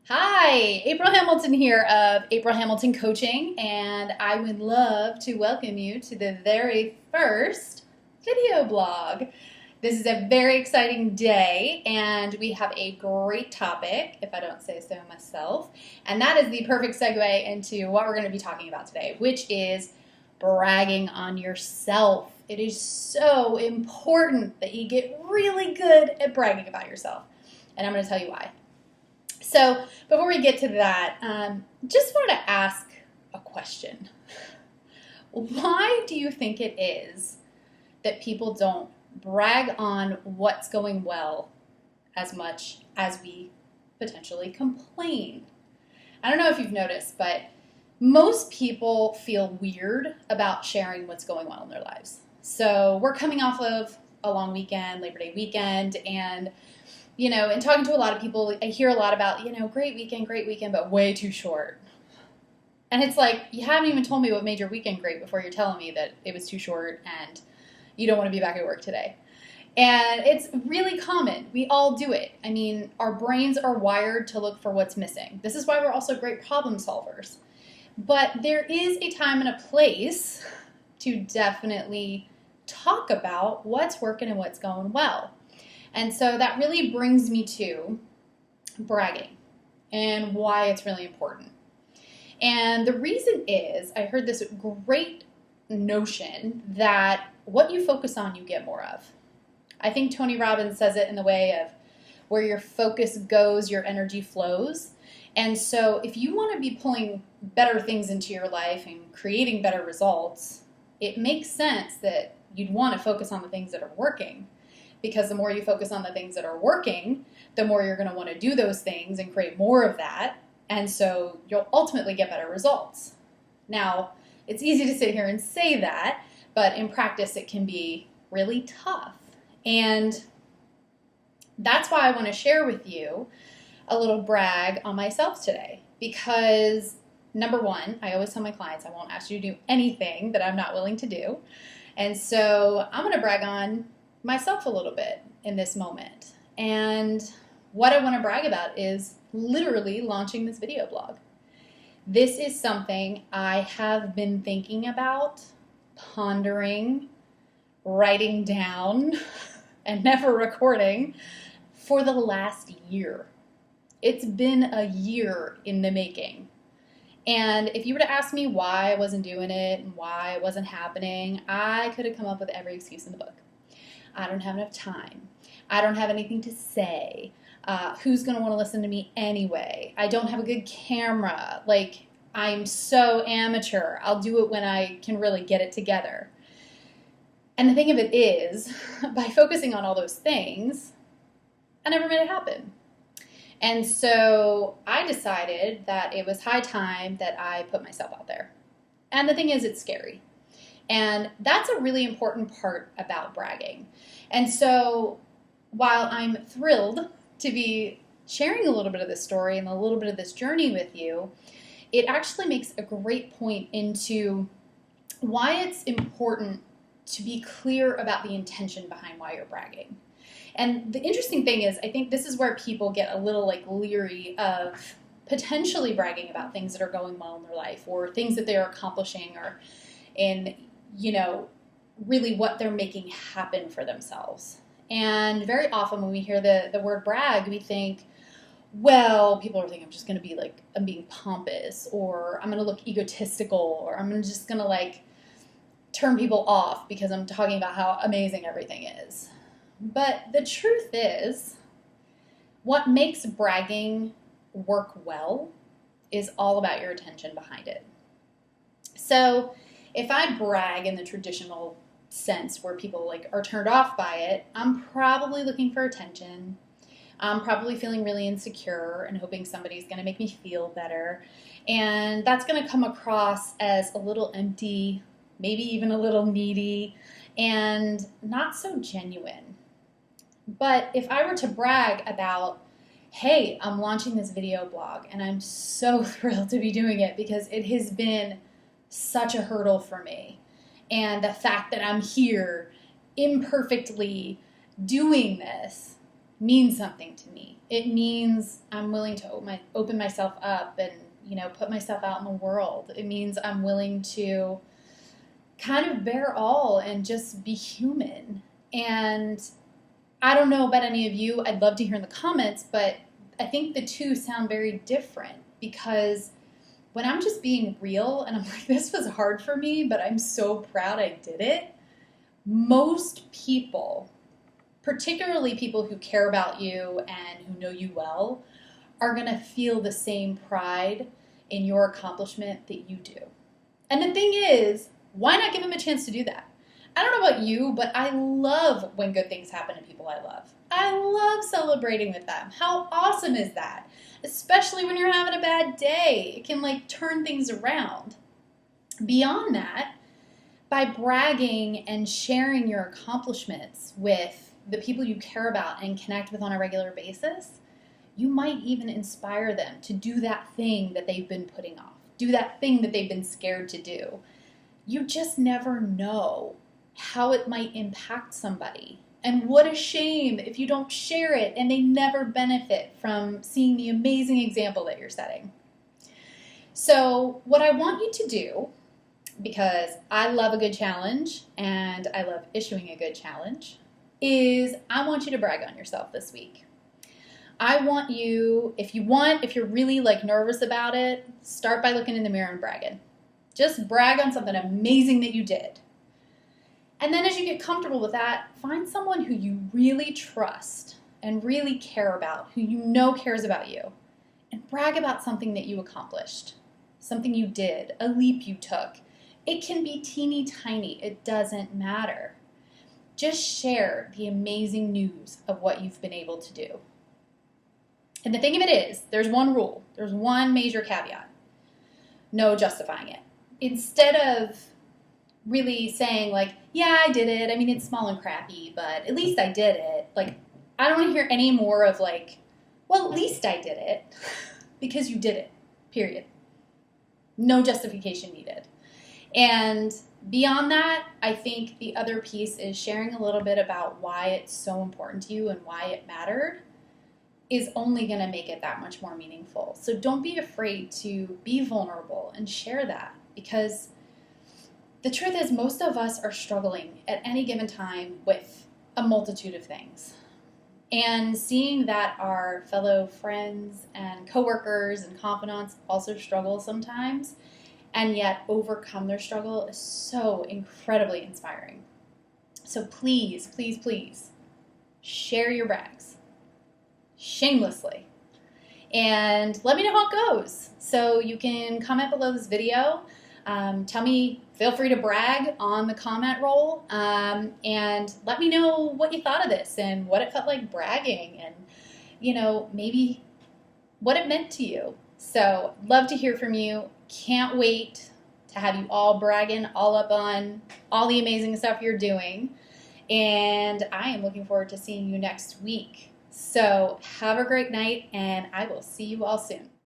Hi, April Hamilton here of April Hamilton Coaching, and I would love to welcome you to the very first video blog. This is a very exciting day, and we have a great topic, if I don't say so myself, and that is the perfect segue into what we're going to be talking about today, which is bragging on yourself. It is so important that you get really good at bragging about yourself, and I'm going to tell you why. So before we get to that, just wanted to ask a question. Why do you think it is that people don't brag on what's going well as much as we potentially complain? I don't know if you've noticed, but most people feel weird about sharing what's going well in their lives. So we're coming off of a long weekend, Labor Day weekend, and in talking to a lot of people, I hear a lot about, great weekend, but way too short. And it's like, you haven't even told me what made your weekend great before you're telling me that it was too short and you don't want to be back at work today. And it's really common. We all do it. I mean, our brains are wired to look for what's missing. This is why we're also great problem solvers. But there is a time and a place to definitely talk about what's working and what's going well. And so that really brings me to bragging and why it's really important. And the reason is, I heard this great notion that what you focus on, you get more of. I think Tony Robbins says it in the way of where your focus goes, your energy flows. And so if you want to be pulling better things into your life and creating better results, it makes sense that you'd want to focus on the things that are working. Because the more you focus on the things that are working, the more you're going to want to do those things and create more of that. And so you'll ultimately get better results. Now, it's easy to sit here and say that, but in practice it can be really tough. And that's why I want to share with you a little brag on myself today. Because number one, I always tell my clients I won't ask you to do anything that I'm not willing to do. And so I'm going to brag on myself a little bit in this moment. And what I want to brag about is literally launching this video blog. This is something I have been thinking about, pondering, writing down, and never recording for the last year. It's been a year in the making. And if you were to ask me why I wasn't doing it and why it wasn't happening, I could have come up with every excuse in the book. I don't have enough time. I don't have anything to say. Who's going to want to listen to me anyway? I don't have a good camera. I'm so amateur. I'll do it when I can really get it together. And the thing of it is, by focusing on all those things, I never made it happen. And so I decided that it was high time that I put myself out there. And the thing is, it's scary. And that's a really important part about bragging. And so while I'm thrilled to be sharing a little bit of this story and a little bit of this journey with you, it actually makes a great point into why it's important to be clear about the intention behind why you're bragging. And the interesting thing is, I think this is where people get a little leery of potentially bragging about things that are going well in their life or things that they're accomplishing or in really what they're making happen for themselves. And very often when we hear the word brag, we think, well, people are thinking I'm just going to be I'm being pompous, or I'm going to look egotistical, or I'm just going to turn people off because I'm talking about how amazing everything is. But the truth is, what makes bragging work well is all about your intention behind it. So if I brag in the traditional sense where people are turned off by it, I'm probably looking for attention. I'm probably feeling really insecure and hoping somebody's going to make me feel better. And that's going to come across as a little empty, maybe even a little needy, and not so genuine. But if I were to brag about, hey, I'm launching this video blog and I'm so thrilled to be doing it because it has been such a hurdle for me. And the fact that I'm here imperfectly doing this means something to me. It means I'm willing to open myself up and, put myself out in the world. It means I'm willing to kind of bear all and just be human. And I don't know about any of you. I'd love to hear in the comments, but I think the two sound very different, because when I'm just being real and I'm like, this was hard for me, but I'm so proud I did it. Most people, particularly people who care about you and who know you well, are going to feel the same pride in your accomplishment that you do. And the thing is, why not give them a chance to do that? I don't know about you, but I love when good things happen to people I love. I love celebrating with them. How awesome is that? Especially when you're having a bad day. It can turn things around. Beyond that, by bragging and sharing your accomplishments with the people you care about and connect with on a regular basis, you might even inspire them to do that thing that they've been putting off, do that thing that they've been scared to do. You just never know how it might impact somebody. And what a shame if you don't share it and they never benefit from seeing the amazing example that you're setting. So what I want you to do, because I love a good challenge and I love issuing a good challenge, is I want you to brag on yourself this week. I want you, if you're really nervous about it, start by looking in the mirror and bragging. Just brag on something amazing that you did. And then as you get comfortable with that, find someone who you really trust and really care about, who you know cares about you, and brag about something that you accomplished, something you did, a leap you took. It can be teeny tiny. It doesn't matter. Just share the amazing news of what you've been able to do. And the thing of it is, there's one rule. There's one major caveat. No justifying it. Instead of really saying yeah, I did it. I mean, it's small and crappy, but at least I did it. I don't want to hear any more of well, at least I did it, because you did it, period. No justification needed. And beyond that, I think the other piece is sharing a little bit about why it's so important to you and why it mattered is only going to make it that much more meaningful. So don't be afraid to be vulnerable and share that, because the truth is most of us are struggling at any given time with a multitude of things. And seeing that our fellow friends and coworkers and confidants also struggle sometimes and yet overcome their struggle is so incredibly inspiring. So please, please, please share your brags shamelessly and let me know how it goes. So you can comment below this video. Tell me, feel free to brag on the comment roll, and let me know what you thought of this and what it felt like bragging and, maybe what it meant to you. So love to hear from you. Can't wait to have you all bragging all up on all the amazing stuff you're doing. And I am looking forward to seeing you next week. So have a great night, and I will see you all soon.